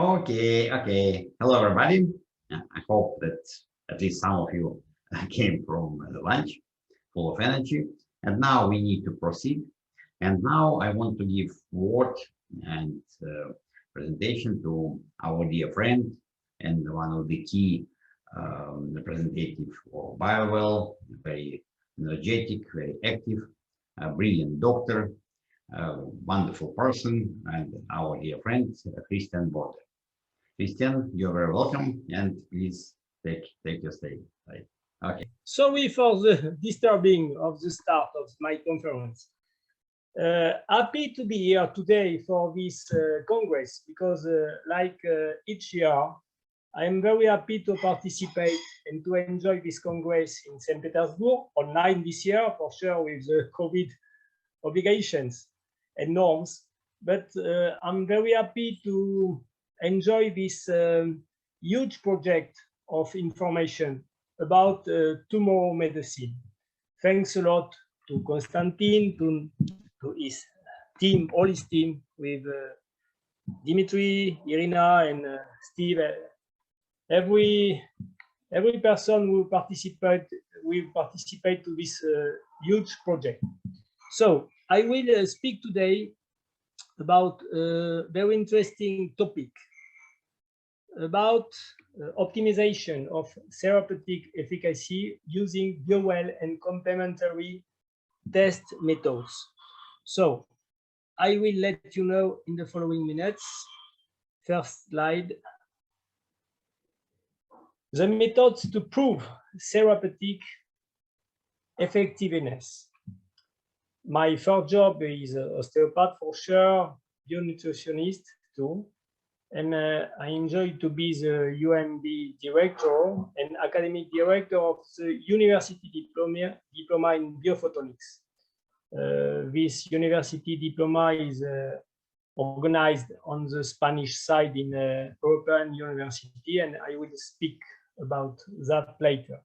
Okay. Hello, everybody. I hope that at least some of you came from the lunch full of energy. And now we need to proceed. And now I want to give word and presentation to our dear friend and one of the key representative for BioWell, very energetic, very active, brilliant doctor, wonderful person, and our dear friend, Christian Bordes. Christian, you're very welcome, and please take your stage. Right. Okay. Sorry for the disturbing of the start of my conference. Happy to be here today for this Congress because like each year, I am very happy to participate and to enjoy this Congress in St. Petersburg, online this year, for sure with the COVID obligations and norms. But I'm very happy to enjoy this huge project of information about tomorrow medicine. Thanks a lot to Konstantin, to his team, all his team, with Dimitri, Irina, and Steve. Every person will participate to this huge project. So I will speak today about a very interesting topic about optimization of therapeutic efficacy using BioWell and complementary test methods. So I will let you know in the following minutes. First slide. The methods to prove therapeutic effectiveness. My first job is osteopath for sure, bionutritionist too, and I enjoy to be the UMB director and academic director of the university diploma in biophotonics. This university diploma is organized on the Spanish side in European University, and I will speak about that later.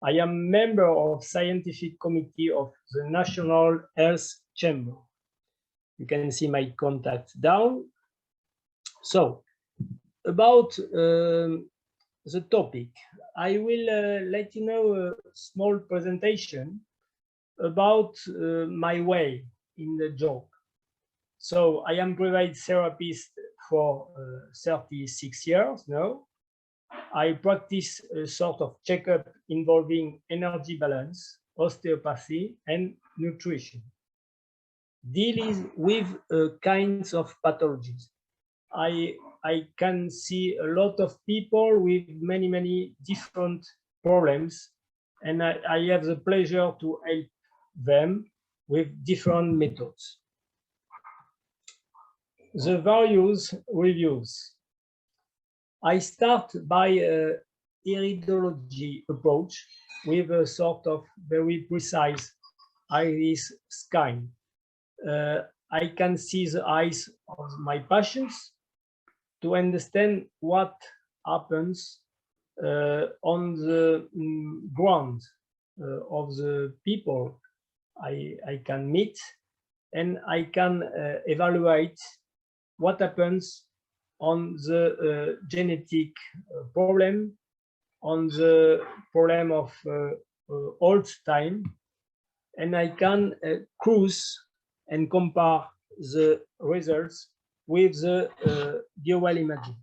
I am member of scientific committee of the National Health Chamber. You can see my contact down. So about the topic, I will let you know a small presentation about my way in the job. So I am private therapist for 36 years now. I practice a sort of checkup involving energy balance, osteopathy, and nutrition. Dealing with kinds of pathologies. I can see a lot of people with many different problems, and I have the pleasure to help them with different methods. The various reviews. I start by a iridology approach with a sort of very precise iris scan. I can see the eyes of my patients to understand what happens on the ground of the people I can meet, and I can evaluate what happens on the genetic problem, on the problem of old time, and I can cruise and compare the results with the BioWell imaging.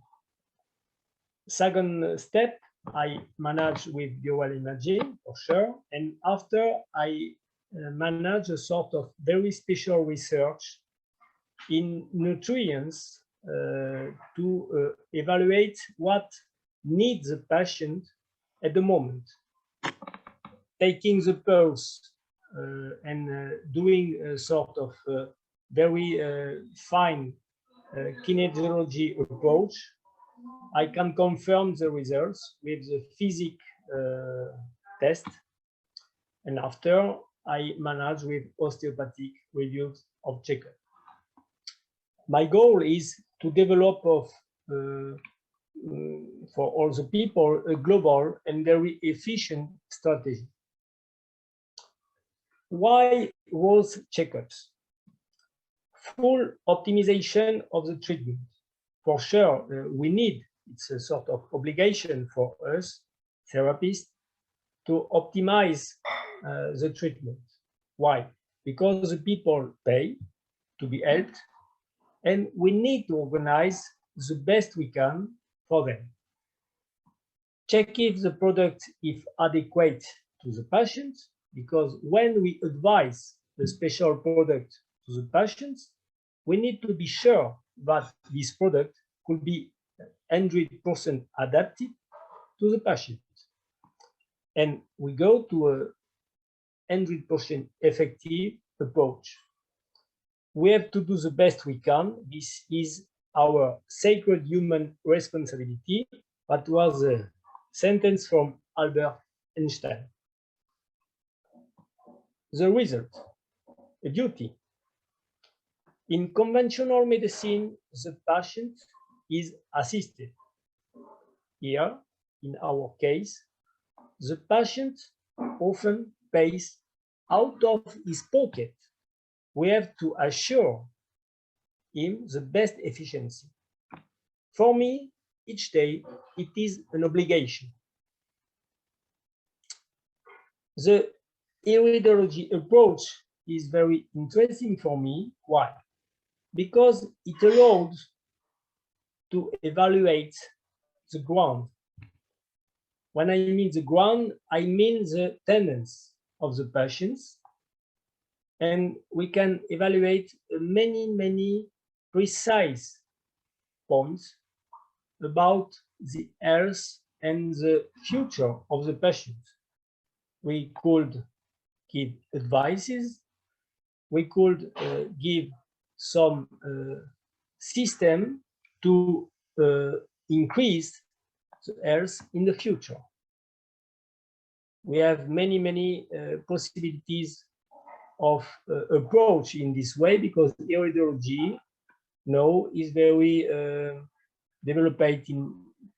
Second step, I manage with BioWell imaging for sure, and after I manage a sort of very special research in nutrients to evaluate what needs the patient at the moment. Taking the pulse and doing a sort of very fine kinesiology approach, I can confirm the results with the physic test, and after I manage with osteopathic reviews of checkup. My goal is to develop for all the people a global and very efficient strategy. Why was checkups? Full optimization of the treatment. for sure, we need, it's a sort of obligation for us, therapists, to optimize the treatment. Why? Because the people pay to be helped, and we need to organize the best we can for them. Check if the product is adequate to the patient, because when we advise the special product to the patients, we need to be sure that this product could be 100% adapted to the patient. And we go to a 100% effective approach. We have to do the best we can. This is our sacred human responsibility. That was a sentence from Albert Einstein. The result, a duty. In conventional medicine, the patient is assisted. Here, in our case, the patient often pays out of his pocket. We have to assure him the best efficiency. For me, each day, it is an obligation. The Iridology approach is very interesting for me. Why? Because it allows to evaluate the ground. When I mean the ground, I mean the tendency of the patients. And we can evaluate many precise points about the health and the future of the patient. We could give advices. We could give some system to increase the health in the future. We have many possibilities of approach in this way, because Iridology now is very developed in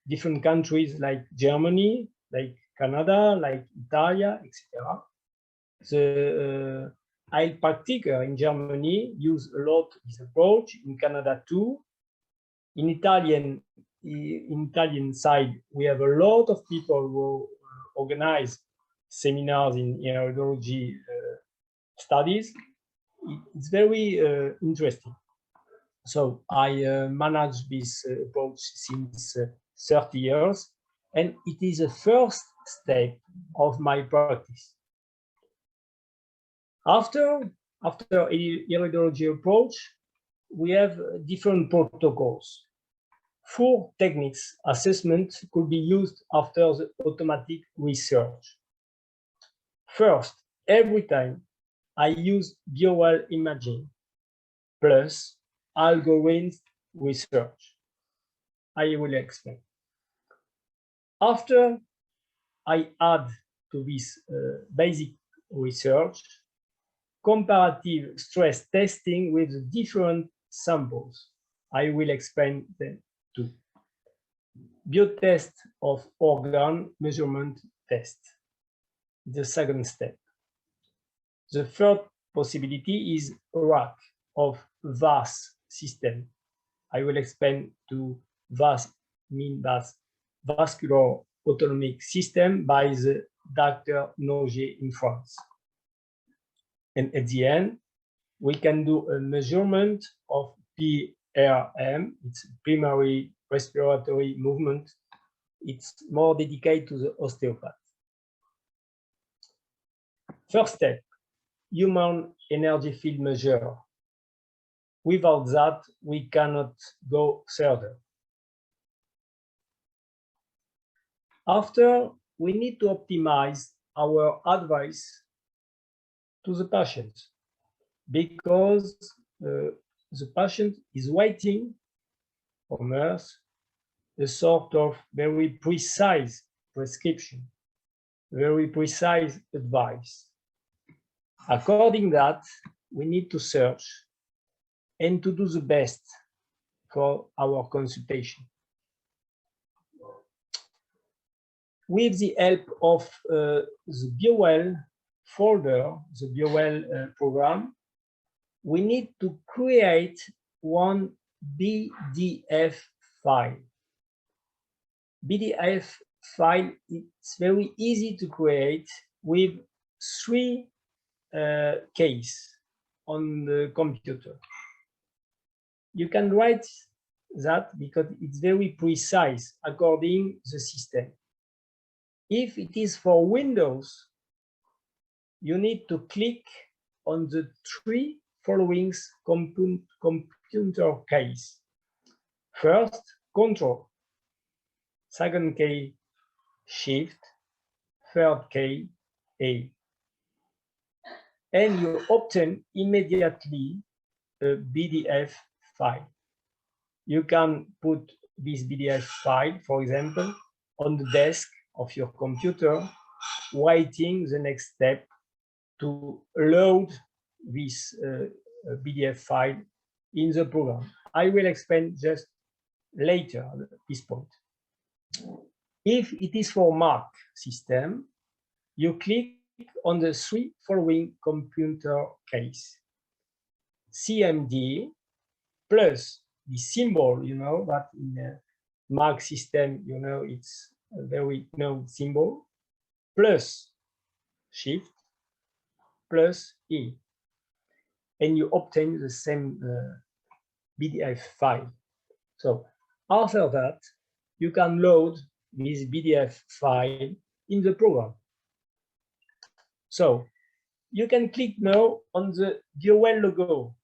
different countries like Germany, like Canada, like Italy, etc. The Heilpraktiker in Germany use a lot this approach, in Canada too. In Italian side, we have a lot of people who organize seminars in Iridology studies. It's very interesting. So I manage this approach since 30 years, and it is the first step of my practice. After Iridology approach, we have different protocols. 4 techniques assessment could be used after the automatic research. First, every time I use BIOTEST imaging plus algorithm research. I will explain. After I add to this basic research comparative stress testing with different samples. I will explain them too. BIOTEST of organ measurement test, the second step. The third possibility is rack of VAS system. I will explain to VAS mean vascular autonomic system by the Dr. Nogier in France. And at the end, we can do a measurement of PRM, it's primary respiratory movement. It's more dedicated to the osteopath. First step, human energy field measure. Without that, we cannot go further. After, we need to optimize our advice to the patient, because the patient is waiting from us a sort of very precise prescription, very precise advice. According to that, we need to search and to do the best for our consultation. With the help of the BioWell folder, the BioWell program, we need to create one BDF file. BDF file, it's very easy to create with 3 cases on the computer. You can write that because it's very precise according to the system. If it is for Windows, you need to click on the 3 following computer case. First, Control. Second key, Shift. Third key, A. And you obtain immediately a BDF file. You can put this BDF file, for example, on the desk of your computer, waiting the next step to load this BDF file in the program. I will explain just later at this point. If it is for Mac system, you click on the 3 following computer case. CMD plus the symbol, you know, but in a Mac system, you know, it's a very known symbol, plus Shift, plus E. And you obtain the same BDF file. So after that, you can load this BDF file in the program. So you can click now on the BioWell logo.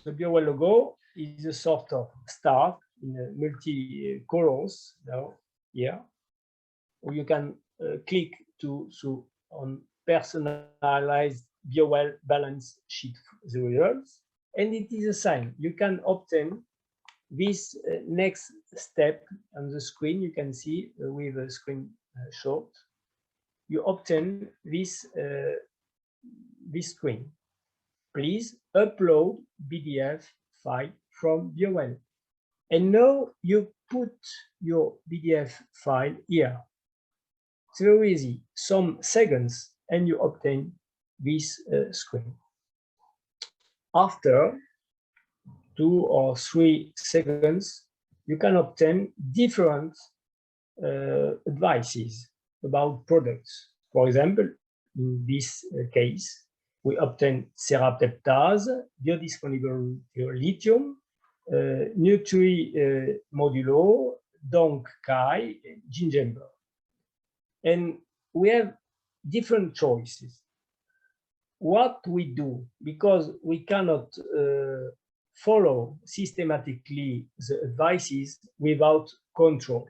The BioWell logo is a sort of star in multi colors now here. Or you can click on personalized BioWell balance sheet the results, and it is a sign. You can obtain this next step on the screen. You can see with a screenshot. You obtain this screen. Please upload BDF file from BioWell. And now you put your BDF file here. It's very easy. Some seconds, and you obtain this screen. After 2 or 3 seconds, you can obtain different advices about products. For example, in this case, we obtain serapeptase, biodisponible lithium, Nutri modulo, donc Kai, gingembre. And we have different choices. What we do, because we cannot follow systematically the advices without control.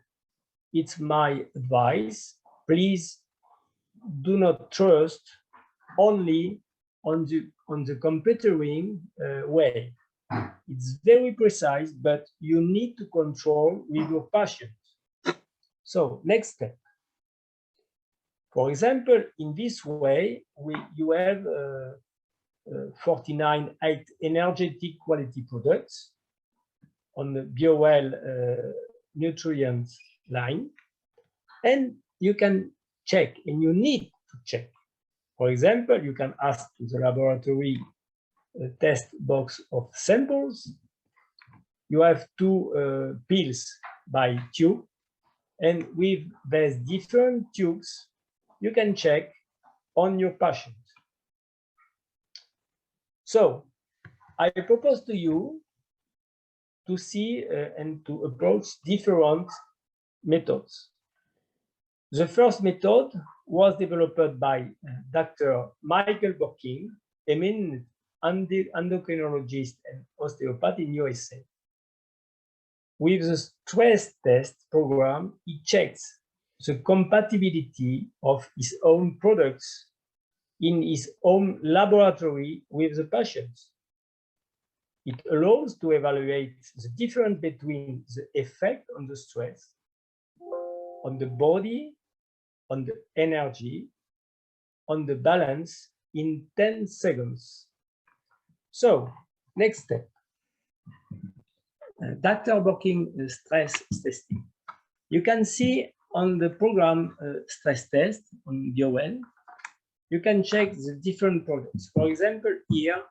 It's my advice. Please do not trust only on the computering way. It's very precise, but you need to control with your patient. So next step. For example, in this way, you have 49 energetic quality products on the BioWell nutrient line, and you can check, and you need to check. For example, you can ask to the laboratory test box of samples. You have 2 pills by tube, and with these different tubes, you can check on your patient. So I propose to you to see and to approach different methods. The first method was developed by Dr. Michael Borkin, eminent endocrinologist and osteopath in USA. With the stress test program, he checks the compatibility of his own products in his own laboratory with the patients. It allows to evaluate the difference between the effect on the stress, on the body, on the energy, on the balance in 10 seconds. So, next step. Dr. Borkin stress testing. You can see on the program stress test on BioWell, you can check the different products. For example, here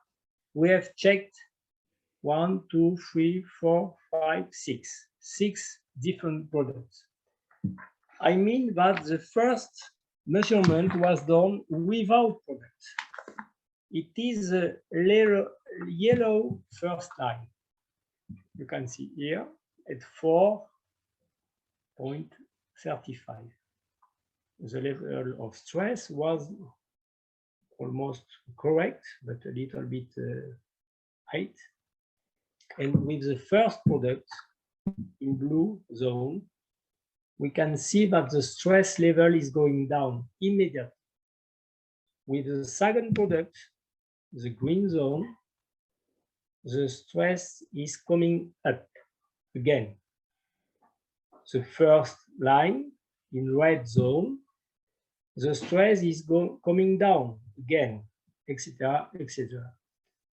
we have checked 1, 2, 3, 4, 5, 6. 6 different products. I mean that the first measurement was done without products. It is a yellow first line. You can see here at 4.35. The level of stress was almost correct, but a little bit height. And with the first product in blue zone, we can see that the stress level is going down immediately. With the second product, the green zone, the stress is coming up again. The first line in red zone, the stress is coming down again, etc., etc.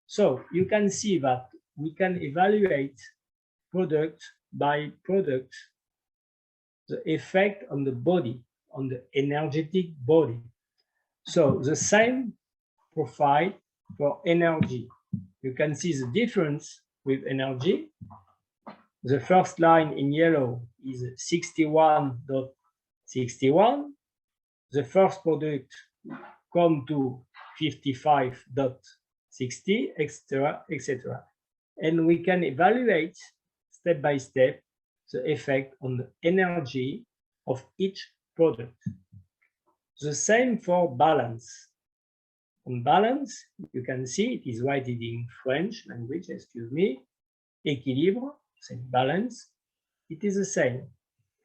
So you can see that we can evaluate product by product the effect on the body, on the energetic body. So the same profile for energy. You can see the difference with energy. The first line in yellow is 61.61. The first product come to 55.60, etc., etc. And we can evaluate step by step the effect on the energy of each product. The same for balance. On balance, you can see it is written in French language, excuse me, équilibre, c'est balance. It is the same.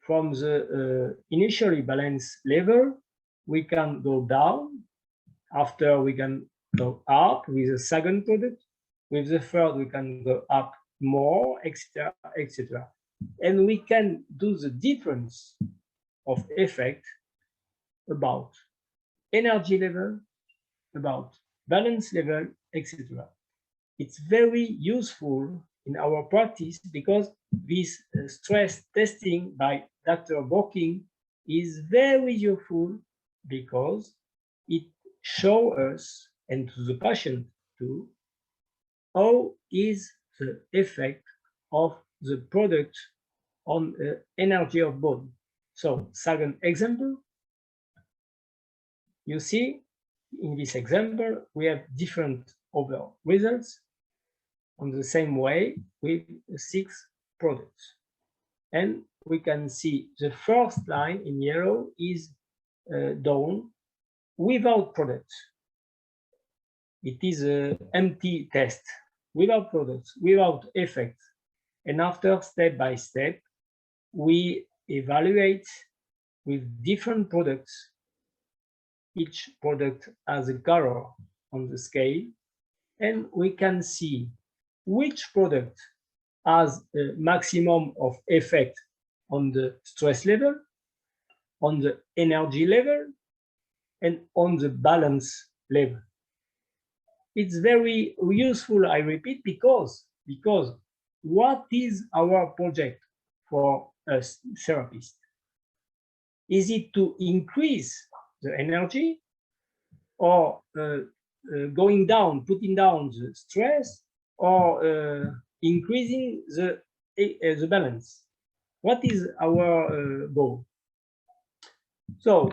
From the initially balance level, we can go down. After we can go up with the second product. With the third, we can go up more, etc., etc. And we can do the difference of effect about energy level, about balance level, etc. It's very useful in our practice because this stress testing by Dr. Borkin is very useful because it shows us and to the patient too how is the effect of the product on the energy of body. So, second example, you see in this example we have different overall results on the same way with 6 products. And we can see the first line in yellow is done without products. It is an empty test, without products, without effect. And after, step by step, we evaluate with different products. Each product has a color on the scale, and we can see which product has a maximum of effect on the stress level, on the energy level, and on the balance level. It's very useful, I repeat, because what is our project for us therapists? Is it to increase the energy or going down, putting down the stress, or increasing the balance? What is our goal? So,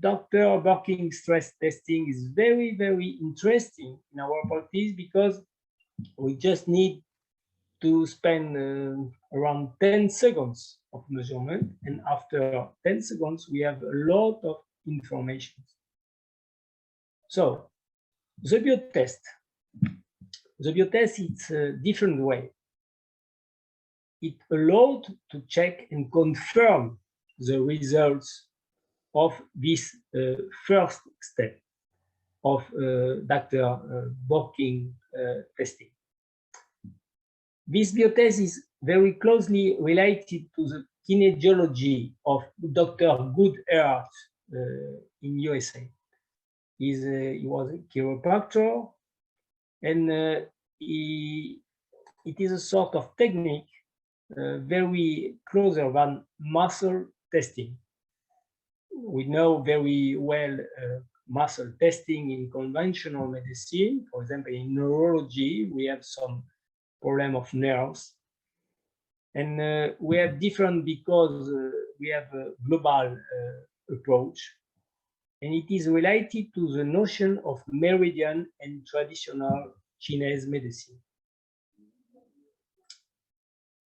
Dr. Borkin stress testing is very, very interesting in our practice because we just need to spend around 10 seconds of measurement, and after 10 seconds, we have a lot of information. So, the BIOTEST. The BIOTEST is a different way. It allowed to check and confirm the results of this first step of Dr. Borkin testing. This BIOTEST is very closely related to the kinesiology of Dr. Goodheart in USA. He was a chiropractor, and it is a sort of technique very closer than muscle testing. We know very well muscle testing in conventional medicine. For example, in neurology, we have some problem of nerves. And we have different because we have a global approach, and it is related to the notion of meridian and traditional Chinese medicine.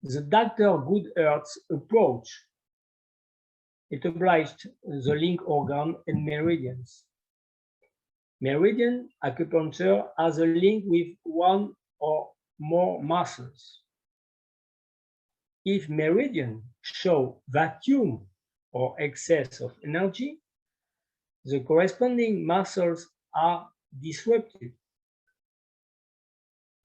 The Dr. Goodheart's approach established the link organ and meridians. Meridian acupuncture has a link with one or more muscles. If meridian show vacuum or excess of energy, the corresponding muscles are disrupted.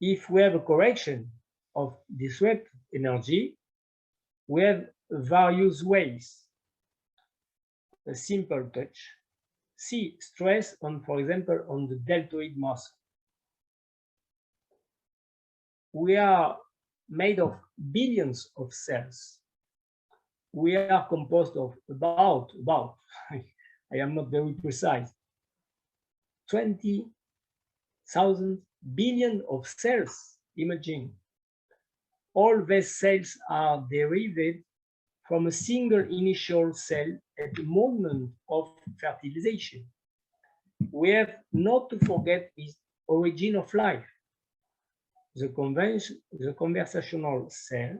If we have a correction of disrupted energy, we have various ways. A simple touch. See stress on, for example, on the deltoid muscle. We are made of billions of cells. We are composed of about I am not very precise, 20,000 billion of cells. Imagine. All these cells are derived from a single initial cell at the moment of fertilization. We have not to forget the origin of life. The conversational cell,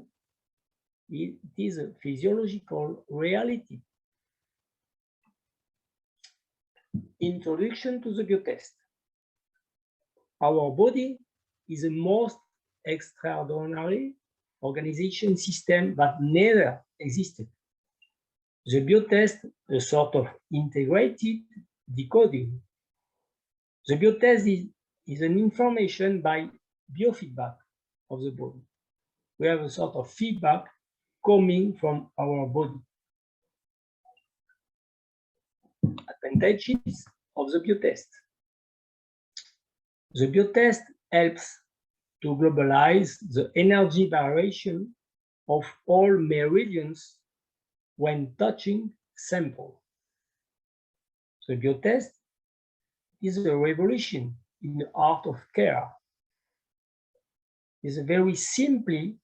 it is a physiological reality. Introduction to the BIOTEST. Our body is the most extraordinary organization system that never existed. The BIOTEST, a sort of integrated decoding. The BIOTEST is an information by biofeedback of the body. We have a sort of feedback coming from our body. Advantages of the BIOTEST. The BIOTEST helps to globalize the energy variation of all meridians when touching sample. The BIOTEST is a revolution in the art of care. It's a very simply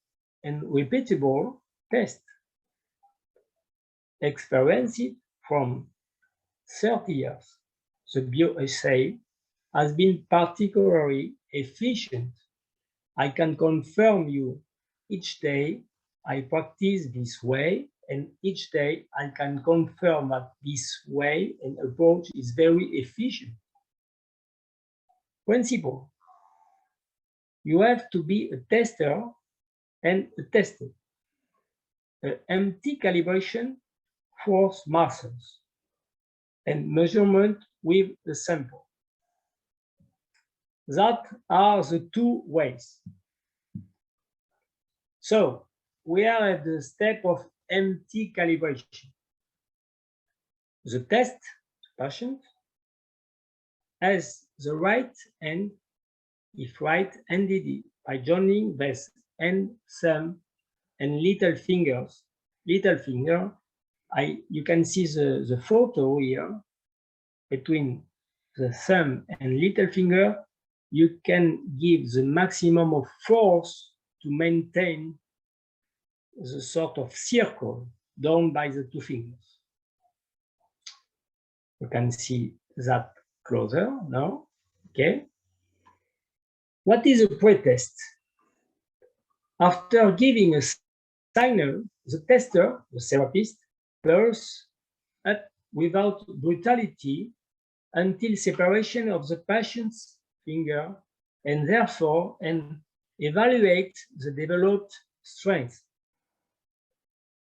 and repeatable test. Experienced from 30 years, the bioassay has been particularly efficient. I can confirm you each day I practice this way, and each day I can confirm that this way and approach is very efficient. Principle. You have to be a tester and a tester. An empty calibration force muscles and measurement with the sample. That are the two ways. So we are at the step of empty calibration. The test patient has the right hand, if right-handed, by joining this and thumb and little fingers. Little finger, you can see the photo here between the thumb and little finger. You can give the maximum of force to maintain the sort of circle done by the two fingers. You can see that closer now, okay? What is a pretest? After giving a signal, the tester, the therapist, pulls up without brutality until separation of the patient's finger, and therefore evaluate the developed strength.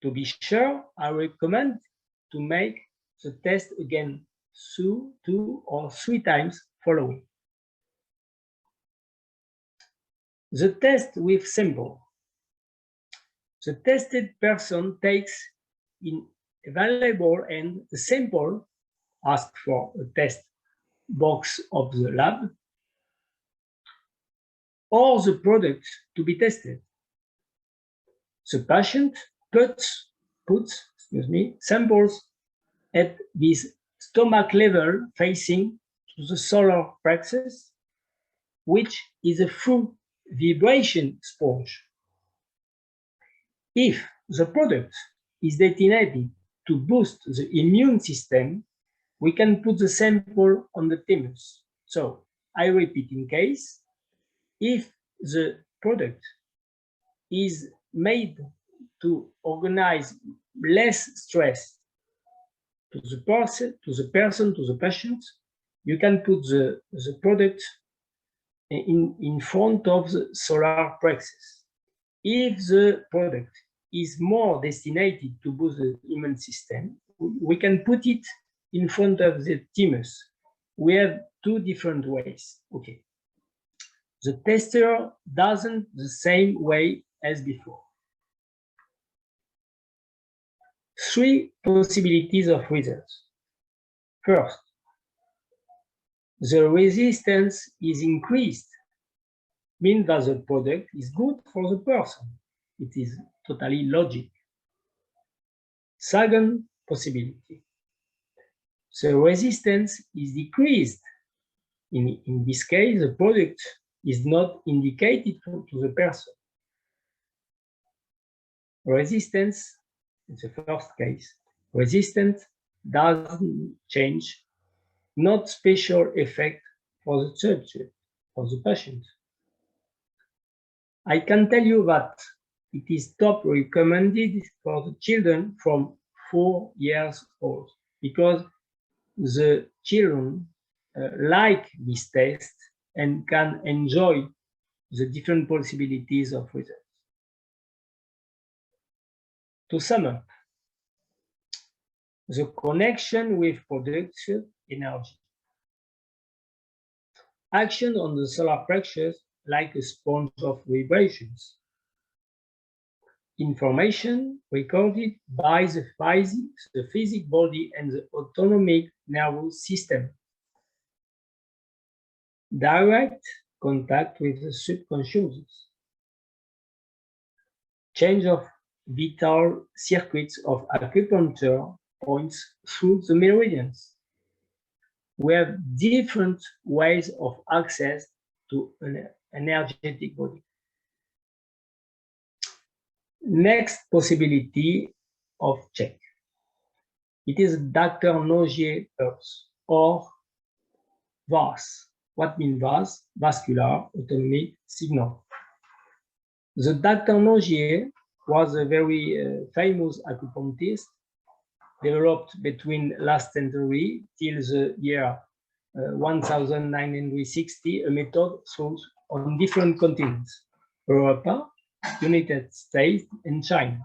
To be sure, I recommend to make the test again 2 or 3 times following. The test with sample. The tested person takes in available and the sample asked for a test box of the lab or the product to be tested. The patient puts samples at this stomach level facing to the solar plexus, which is a full vibration sponge. If the product is destined to boost the immune system, we can put the sample on the thymus. So I repeat, in case, if the product is made to organize less stress to the person, to the patient, you can put the product in front of the solar plexus. If the product is more destined to boost the immune system, we can put it in front of the thymus. We have two different ways. Okay. The tester doesn't the same way as before. Three possibilities of results. First, the resistance is increased, means that the product is good for the person. It is totally logic. Second possibility, the resistance is decreased. In this case, the product is not indicated to the person. Resistance, in the first case, resistance doesn't change, not special effect for the subject, for the patient. I can tell you that it is top recommended for the children from 4 years old, because the children like this test and can enjoy the different possibilities of results. To sum up, the connection with production energy. Action on the solar plexus like a sponge of vibrations. Information recorded by the physical body and the autonomic nervous system. Direct contact with the subconscious. Change of vital circuits of acupuncture points through the meridians. We have different ways of access to an energetic body. Next possibility of check. It is Dr. Nogier pulse, or VAS. What means VAS? Vascular Autonomic Signal. The Dr. Nogier was a very famous acupuncturist, developed between last century till the year 1960, a method used on different continents, Europe, United States, and China.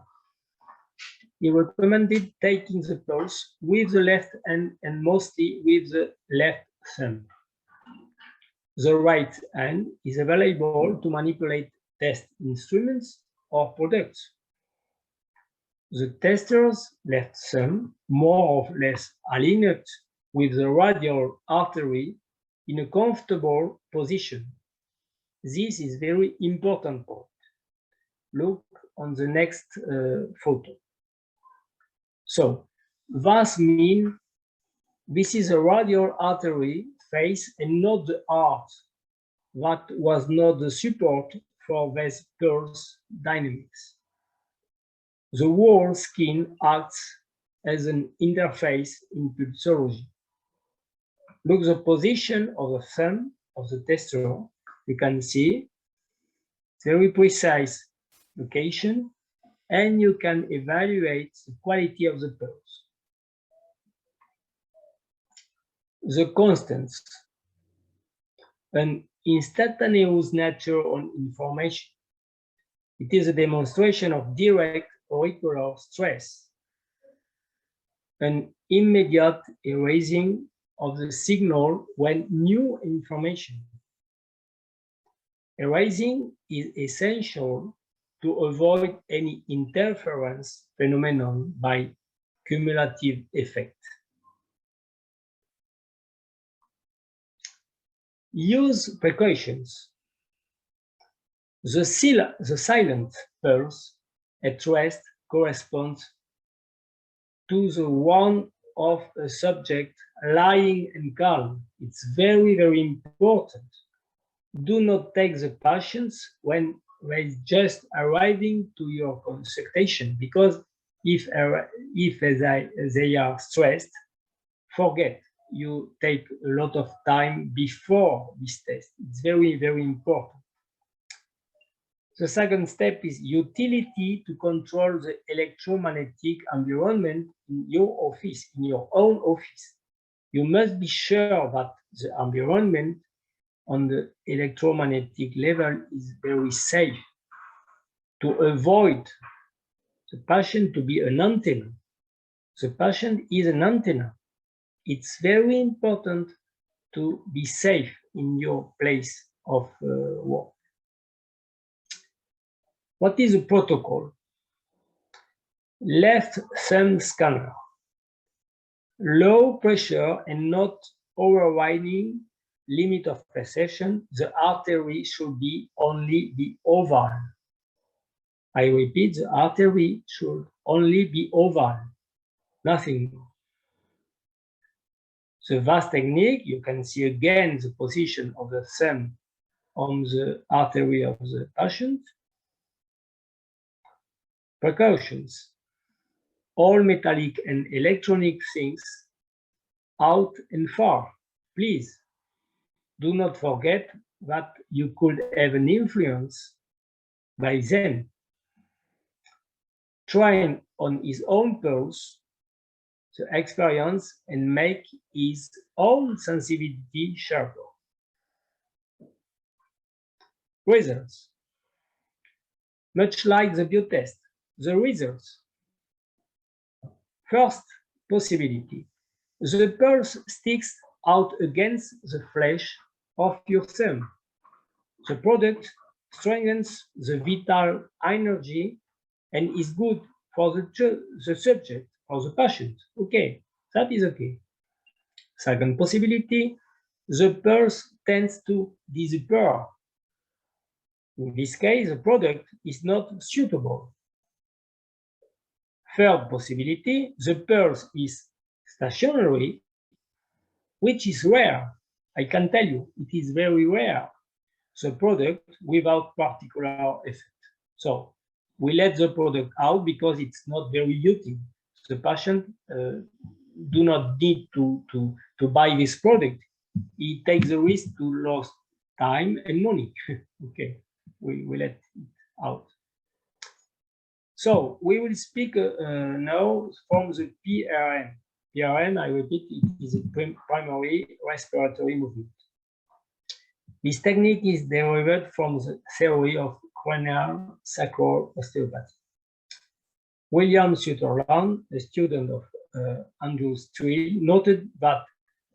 He recommended taking the pulse with the left hand and mostly with the left thumb. The right hand is available to manipulate test instruments or products. The tester's left thumb more or less aligned with the radial artery in a comfortable position. This is very important point. Look on the next photo. So, VAS means this is a radial artery face and not the heart. That was not the support for this pulse dynamics. The whole skin acts as an interface in pulsology. Look the position of the thumb of the tester. You can see very precise location, and you can evaluate the quality of the pulse. The constants, an instantaneous nature on information. It is a demonstration of direct auricular stress, an immediate erasing of the signal when new information. Erasing is essential to avoid any interference phenomenon by cumulative effect. Use precautions. The silent pulse at rest corresponds to the one of a subject lying and calm. It's very, very important. Do not take the patients when with just arriving to your consultation, because if they are stressed, forget, you take a lot of time before this test. It's very, very important. The second step is utility to control the electromagnetic environment in your office, in your own office. You must be sure that the environment on the electromagnetic level is very safe to avoid the patient to be an antenna. The patient is an antenna. It's very important to be safe in your place of work. What is a protocol? Left thumb scanner. Low pressure and not overriding limit of perception. The artery should be only be oval. I repeat, the artery should only be oval, nothing more. The vast technique, you can see again the position of the thumb on the artery of the patient. Precautions. All metallic and electronic things out and far. Please do not forget that you could have an influence by them. Trying on his own pulse, the experience, and make his own sensitivity sharper. Results. Much like the BIOTEST, the results. First possibility. The pulse sticks out against the flesh of your thumb. The product strengthens the vital energy and is good for the subject, for the patient. Okay, that is okay. Second possibility, the pulse tends to disappear. In this case, the product is not suitable. Third possibility, the pulse is stationary, which is rare. I can tell you, it is very rare, the product without particular effect. So we let the product out because it's not very useful. The patient do not need to buy this product. He takes the risk to lose time and money. Okay, we let it out. So we will speak now from the PRM. PRM, I repeat, it is a primary respiratory movement. This technique is derived from the theory of cranial sacral osteopathy. William Sutherland, a student of Andrew Street, noted that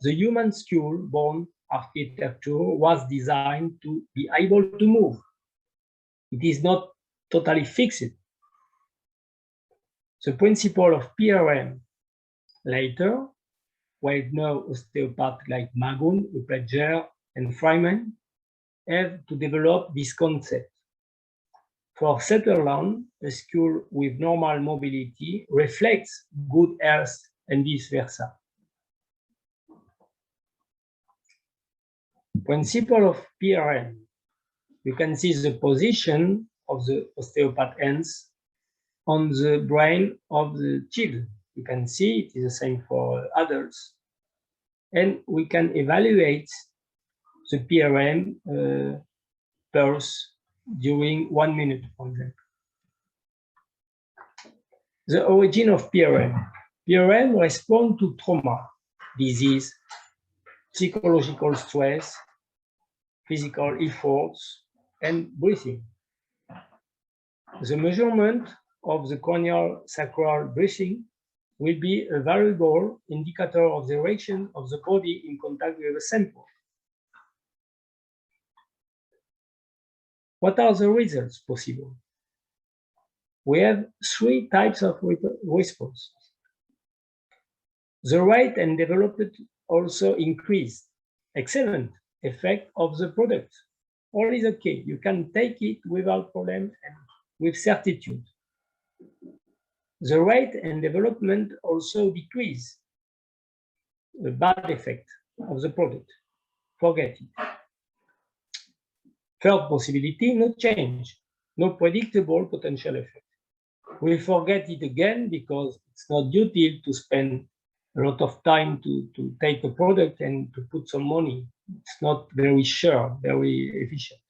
the human skull bone architecture was designed to be able to move. It is not totally fixed. The principle of PRM later, well-known osteopaths like Magun, Upledger, and Freiman have to develop this concept. For Sutherland, a skull with normal mobility reflects good health and vice versa. Principle of PRM. You can see the position of the osteopath hands on the brain of the children. You can see it is the same for adults. And we can evaluate the PRM pulse during 1 minute, for example. The origin of PRM. PRM responds to trauma, disease, psychological stress, physical efforts, and breathing. The measurement of the cranial sacral breathing will be a valuable indicator of the reaction of the body in contact with a sample. What are the results possible? We have 3 types of responses. The rate and development also increase. Excellent effect of the product. All is okay. You can take it without problem and with certitude. The rate and development also decrease. The bad effect of the product. Forget it. Third possibility, no change. no predictable potential effect. We forget it again because it's not utile to spend a lot of time to take a product and to put some money. It's not very sure, very efficient.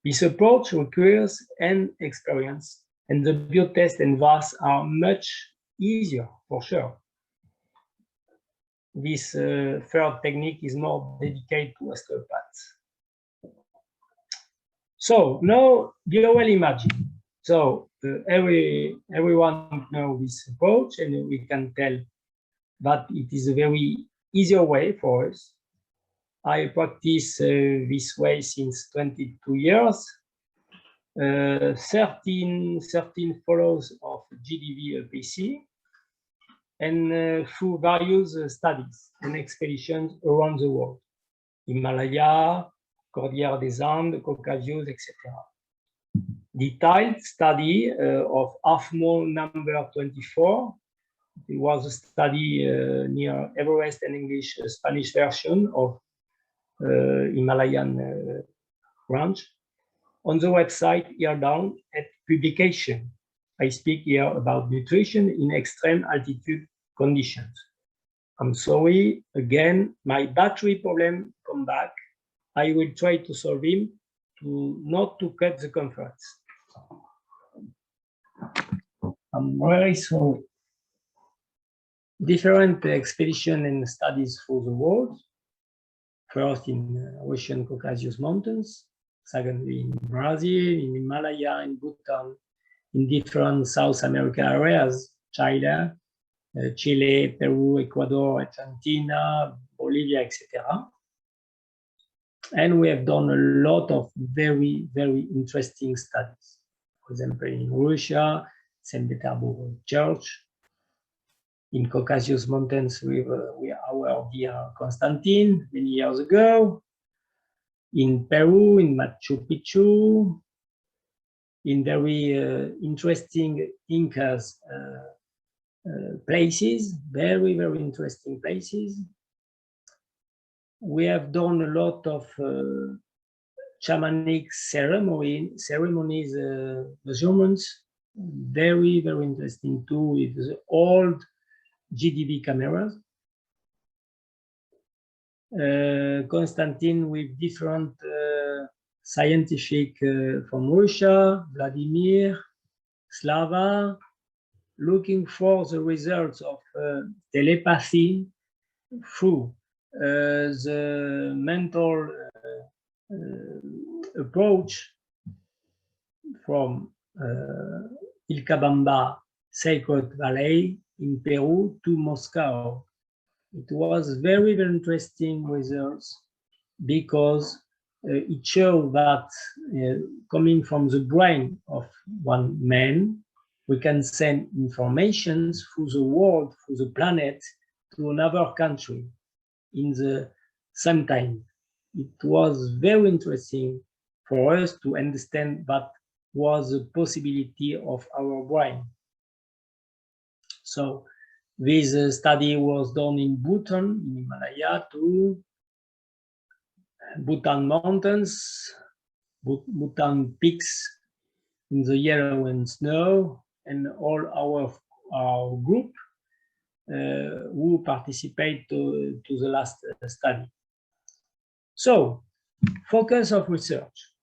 This approach requires an experience, and the BIOTEST and VAS are much easier for sure. This third technique is more dedicated to osteopaths. So now BIOWELL imaging. So everyone knows this approach, and we can tell that it is a very easier way for us. I practice this way since 22 years. 13 follows of GDV EPC, and through various studies and expeditions around the world, Himalaya, Cordillère des Andes, Caucasus, etc. Detailed study of AFMO number 24. It was a study near Everest and English Spanish version of Himalayan range. On the website here down at publication, I speak here about nutrition in extreme altitude conditions. I'm sorry, again, my battery problem come back. I will try to solve him not to cut the conference. I'm very sorry. Different expedition and studies through the world. First in Russian Caucasus Mountains, secondly in Brazil, in Himalaya, in Bhutan, in different South America areas, Chile, Peru, Ecuador, Argentina, Bolivia, etc. And we have done a lot of very, very interesting studies. For example, in Russia, St. Petersburg Church, in Caucasus Mountains with our dear Constantine many years ago, in Peru, in Machu Picchu, in very interesting Incas places, very, very interesting places. We have done a lot of shamanic ceremonies, measurements, very, very interesting too, with the old GDV cameras. Constantine with different scientific from Russia, Vladimir, Slava, looking for the results of telepathy through the mental approach from Ilcabamba Sacred Valley in Peru to Moscow. It was very, very interesting results because it showed that coming from the brain of one man, we can send information through the world, through the planet, to another country in the same time. It was very interesting for us to understand that was a possibility of our brain. So this study was done in Bhutan, in Himalaya, to Bhutan mountains, Bhutan peaks in the yellow and snow, and all our group who participate to the last study. So, focus of research.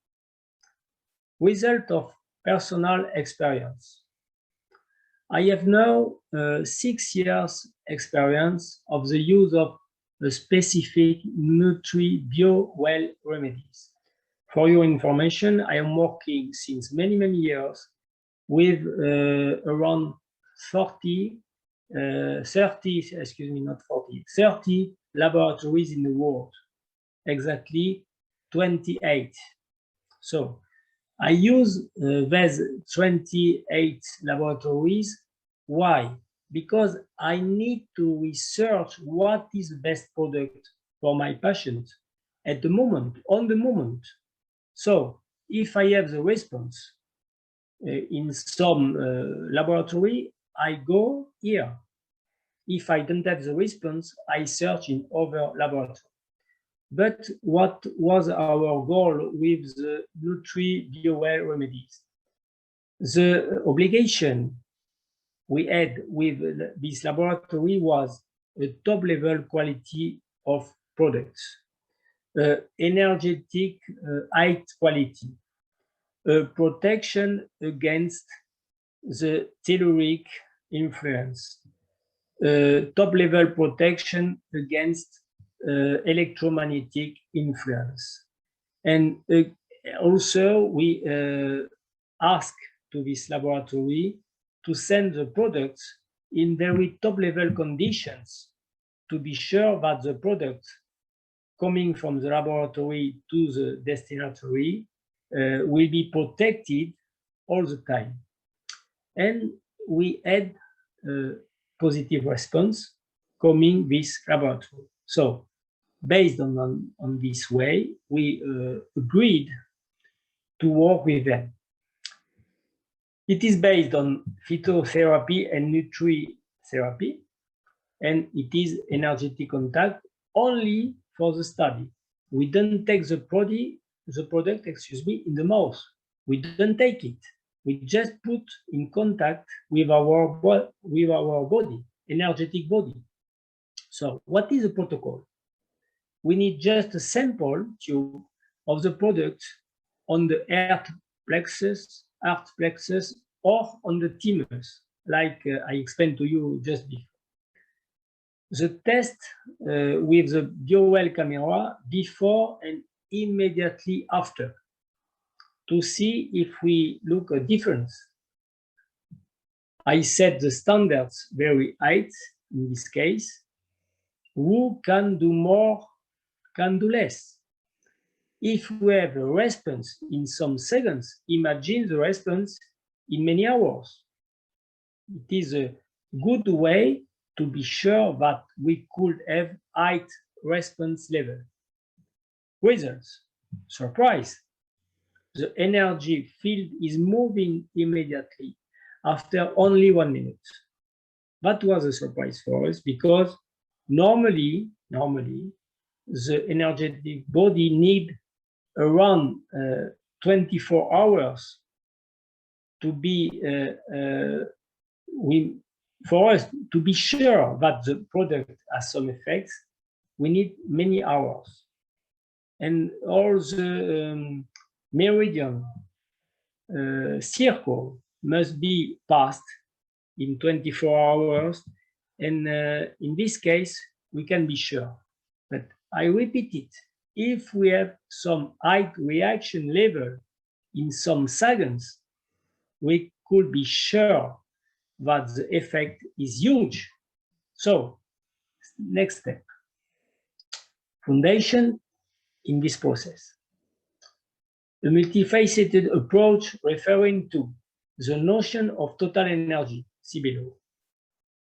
Result of personal experience. I have now 6 years experience of the use of a specific BIOWELL remedies. For your information, I am working since many, many years with around 30 laboratories in the world, exactly 28. So I use these 28 laboratories. Why? Because I need to research what is the best product for my patient at the moment, on the moment. So if I have the response in some laboratory, I go here. If I don't have the response, I search in other laboratory. But what was our goal with the Nutri-BioWell remedies? The obligation we had with this laboratory was a top-level quality of products, energetic high quality, protection against the telluric influence, top-level protection against electromagnetic influence. And also we ask to this laboratory to send the products in very top-level conditions to be sure that the product coming from the laboratory to the destinatory will be protected all the time. And we had a positive response coming this laboratory. So based on this way, we agreed to work with them. It is based on phytotherapy and nutri-therapy, and it is energetic contact only for the study. We don't take the product, excuse me, in the mouth. We don't take it. We just put in contact with our body, energetic body. So what is a protocol? We need just a sample tube of the product on the heart plexus, or on the thymus, like I explained to you just before. The test with the BioWell camera before and immediately after to see if we look a difference. I set the standards very high in this case. Who can do more, can do less. If we have a response in some seconds, imagine the response in many hours. It is a good way to be sure that we could have high response level. Results, surprise. The energy field is moving immediately after only 1 minute. That was a surprise for us because normally the energetic body need around 24 hours to be for us to be sure that the product has some effects. We need many hours, and all the meridian circle must be passed in 24 hours, and in this case we can be sure. But I repeat it, if we have some high reaction level in some seconds, we could be sure that the effect is huge. So, next step, foundation in this process. A multifaceted approach referring to the notion of total energy, see below,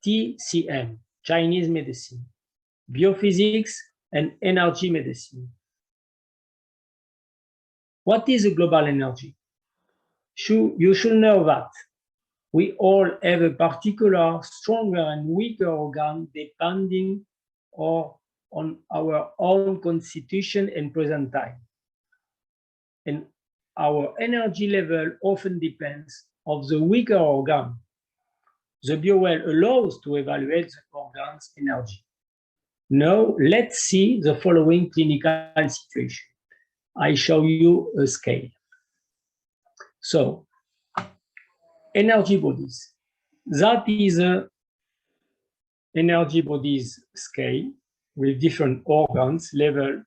TCM, Chinese medicine, biophysics, and energy medicine. What is a global energy? You should know that we all have a particular stronger and weaker organ depending on our own constitution and present time. And our energy level often depends on the weaker organ. The BioWell allows to evaluate the organ's energy. Now, let's see the following clinical situation. I show you a scale. So, energy bodies. That is a energy bodies scale with different organs level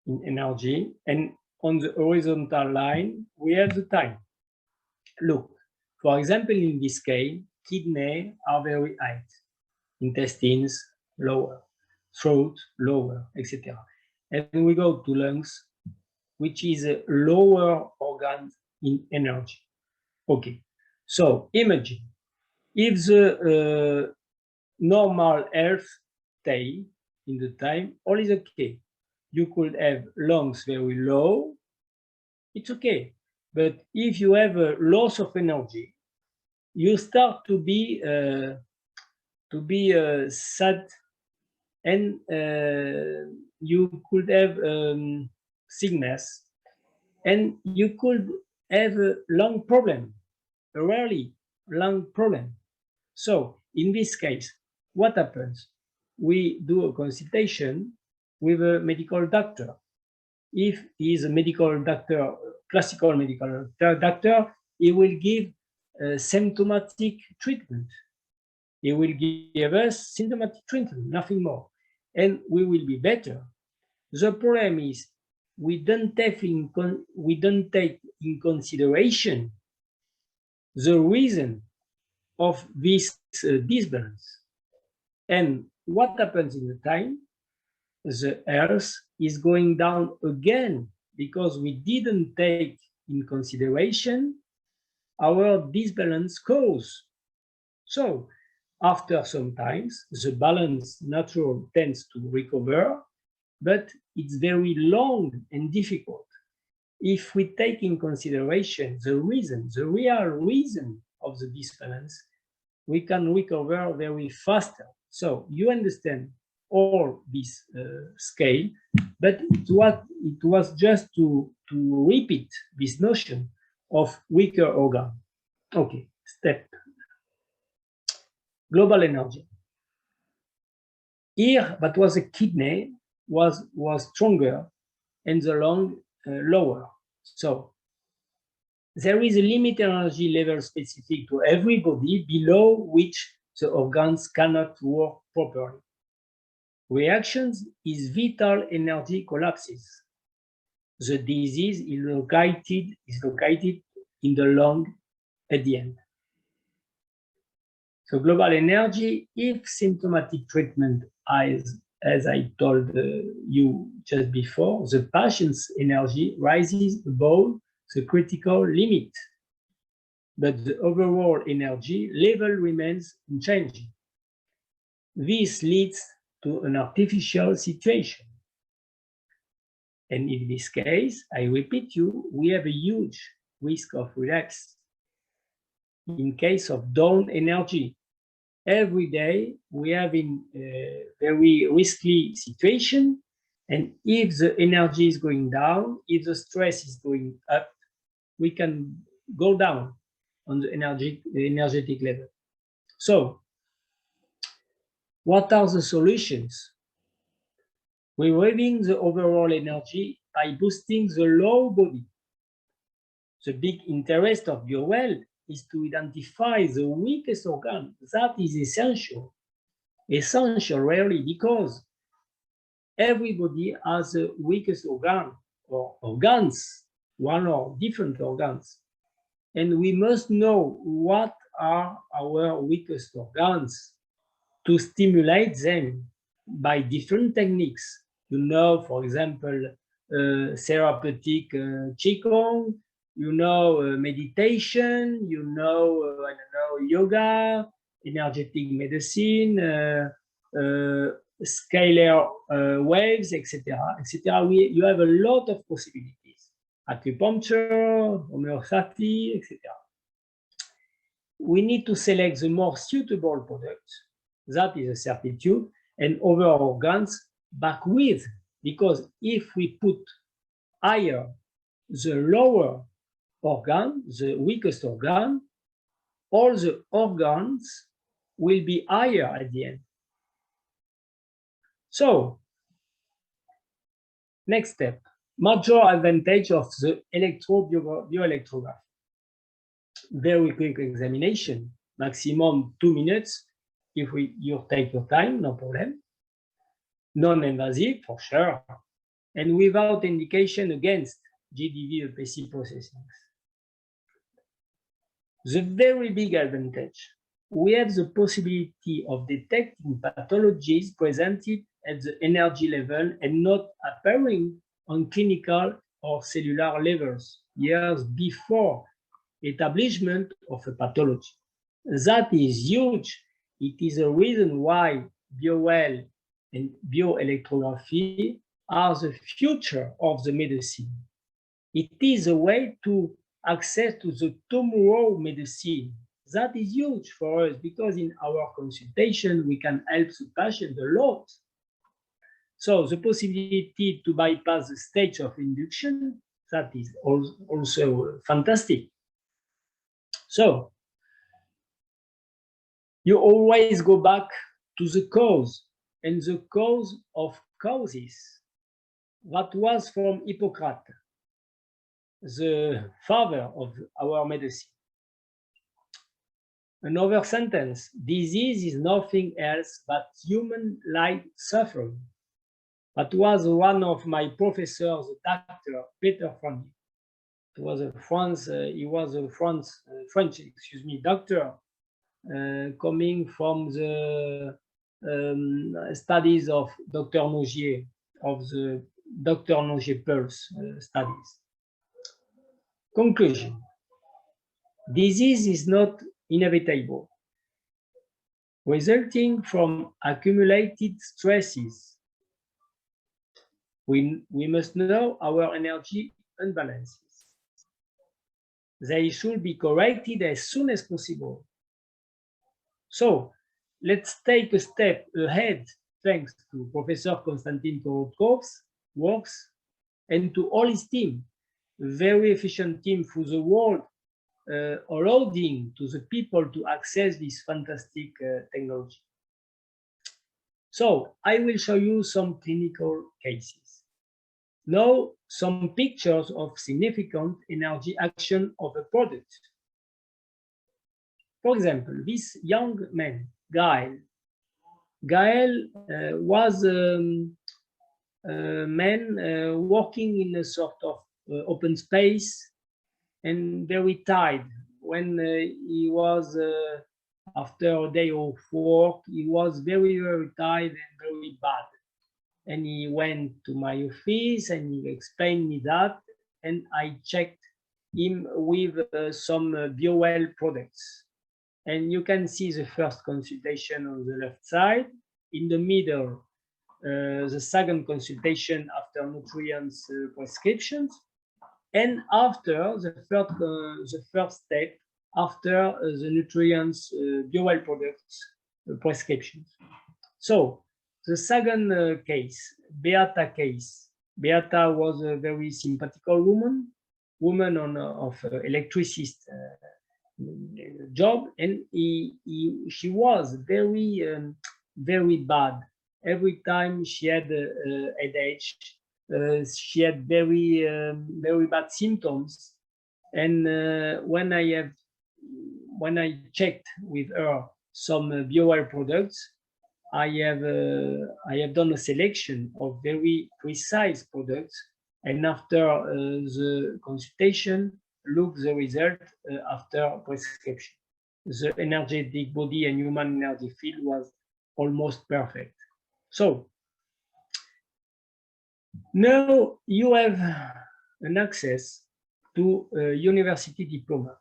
in energy, and on the horizontal line we have the time. Look, for example, in this scale, kidneys are very high, intestines lower, throat lower, etc. And we go to lungs, which is a lower organ in energy. Okay, so imagine if the normal health stay in the time, all is okay. You could have lungs very low, it's okay. But if you have a loss of energy, you start to be sad and you could have sickness, and you could have a lung problem, a rarely lung problem. So in this case, what happens? We do a consultation with a medical doctor. If he is a medical doctor, classical medical doctor, he will give symptomatic treatment. He will give us symptomatic treatment, nothing more, and we will be better. The problem is we don't take in consideration the reason of this disbalance. And what happens in the time? The health is going down again because we didn't take in consideration our disbalance cause. So after some times, the balance natural tends to recover, but it's very long and difficult. If we take in consideration the reason, the real reason of the disbalance, we can recover very faster. So you understand all this scale, but it was just to repeat this notion of weaker organ. Okay, step. Global energy. Here, that was a kidney was stronger and the lung lower. So there is a limit energy level specific to everybody below which the organs cannot work properly. Reactions is vital energy collapses. The disease is located in the lung at the end. So global energy, if symptomatic treatment, as I told you just before, the patient's energy rises above the critical limit, but the overall energy level remains unchanging. This leads to an artificial situation. And in this case, I repeat you, we have a huge risk of relapse. In case of down energy, every day we have in a very risky situation, and if the energy is going down, if the stress is going up, we can go down on the energetic level. So what are the solutions? We're raising the overall energy by boosting the low body. The big interest of BioWell is to identify the weakest organ. That is essential. Essential really because everybody has the weakest organ or organs, one or different organs. And we must know what are our weakest organs to stimulate them by different techniques. You know, for example, therapeutic qigong, you know, meditation, you know, I don't know, yoga, energetic medicine, scalar waves, etc., etc. You have a lot of possibilities. Acupuncture, homeopathy, etc. We need to select the more suitable product. That is a certitude, and other organs back with, because if we put higher the lower organ, the weakest organ, all the organs will be higher at the end. So, next step, major advantage of the electro-biophotography. Very quick examination, maximum 2 minutes. If you take your time, no problem. Non-invasive, for sure, and without indication against GDV EPC processing. The very big advantage, we have the possibility of detecting pathologies presented at the energy level and not appearing on clinical or cellular levels years before establishment of a pathology. That is huge. It is a reason why BioWell and bioelectrography are the future of the medicine. It is a way to access to the tomorrow medicine. That is huge for us because in our consultation, we can help the patient a lot. So the possibility to bypass the stage of induction, that is also fantastic. So you always go back to the cause, and the cause of causes. That was from Hippocrates, the father of our medicine. Another sentence: disease is nothing else but human life suffering. That was one of my professors, Dr. Peter Franny. He was a French doctor coming from the studies of Dr. Nogier, of the Dr. Nogier Pulse studies. Conclusion: disease is not inevitable, resulting from accumulated stresses. We must know our energy imbalances. They should be corrected as soon as possible. So let's take a step ahead thanks to Professor Konstantin Korotkov's works and to all his team, a very efficient team through the world, allowing to the people to access this fantastic technology. So I will show you some clinical cases. Now, some pictures of significant energy action of a product. For example, this young man, Gaël. Gaël was a man working in a sort of open space and very tired. When he was after a day of work, he was very, very tired and very bad. And he went to my office and he explained me that, and I checked him with some BioTesT products. And you can see the first consultation on the left side. In the middle, the second consultation after nutrients prescriptions, and after the first step after the nutrients BioTesT products prescriptions. So the second case, Beata case. Beata was a very sympathical woman of electricist job, and she was very very bad. Every time she had a headache, she had very very bad symptoms. And when I checked with her some BioTesT products, I have done a selection of very precise products, and after the consultation, look the result after prescription. The energetic body and human energy field was almost perfect. So now you have an access to a university diploma.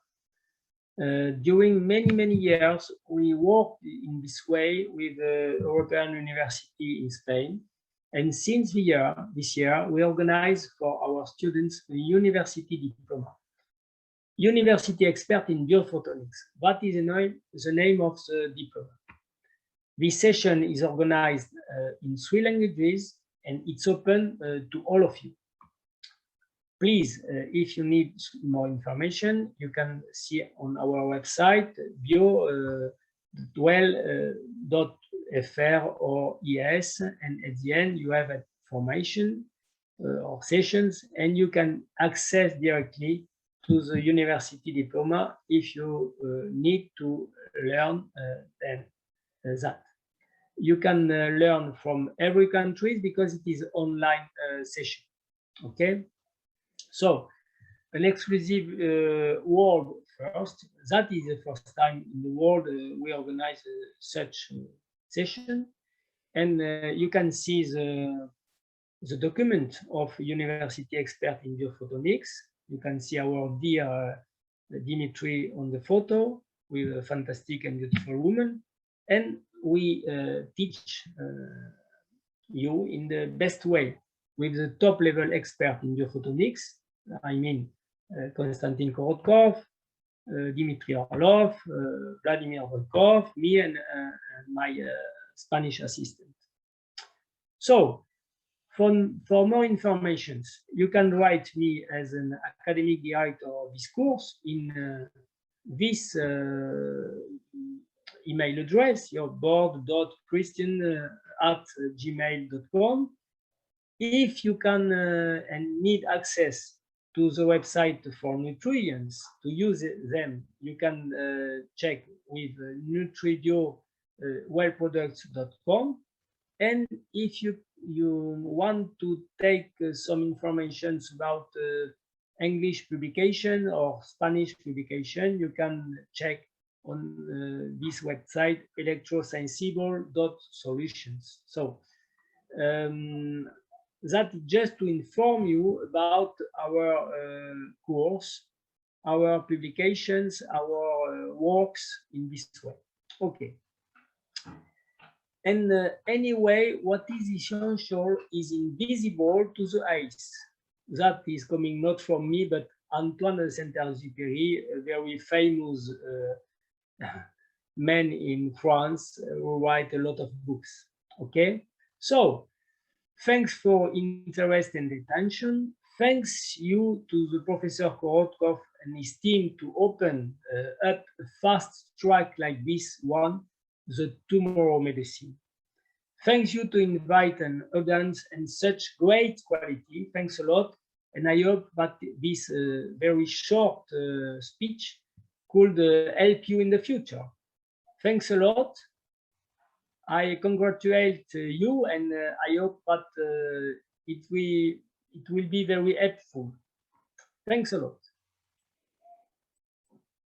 During many years, we worked in this way with the European University in Spain. And since this year, we organize for our students a university diploma. University expert in biophotonics. That is the name of the diploma. This session is organized in 3 languages, and it's open to all of you. Please, if you need more information, you can see on our website bio.fr or ES, and at the end you have information or sessions, and you can access directly to the university diploma if you need to learn that. You can learn from every country because it is online session. Okay. So, an exclusive world first. That is the first time in the world we organize such session, and you can see the document of university expert in biophotonics. You can see our dear Dimitri on the photo with a fantastic and beautiful woman, and we teach you in the best way with the top level expert in biophotonics. I mean, Konstantin Korotkov, Dimitri Orlov, Vladimir Volkov, me, and my Spanish assistant. So For more information, you can write me as an academic director of this course in this email address, your board.christian@gmail.com. If you can and need access to the website for nutrients to use them, you can check with nutridio-wellproducts.com. And if you want to take some information about English publication or Spanish publication, you can check on this website, electrosensible.solutions. So that just to inform you about our course, our publications, our works in this way. Okay. And anyway, what is essential is invisible to the eyes. That is coming not from me, but Antoine de Saint-Exupéry, a very famous man in France who write a lot of books. Okay, so thanks for interest and attention. Thanks you to the Professor Korotkov and his team to open up a fast track like this one, the tomorrow medicine. Thanks you to invite an audience and such great quality. Thanks a lot. And I hope that this very short speech could help you in the future. Thanks a lot. I congratulate you, and I hope that it will be very helpful. Thanks a lot.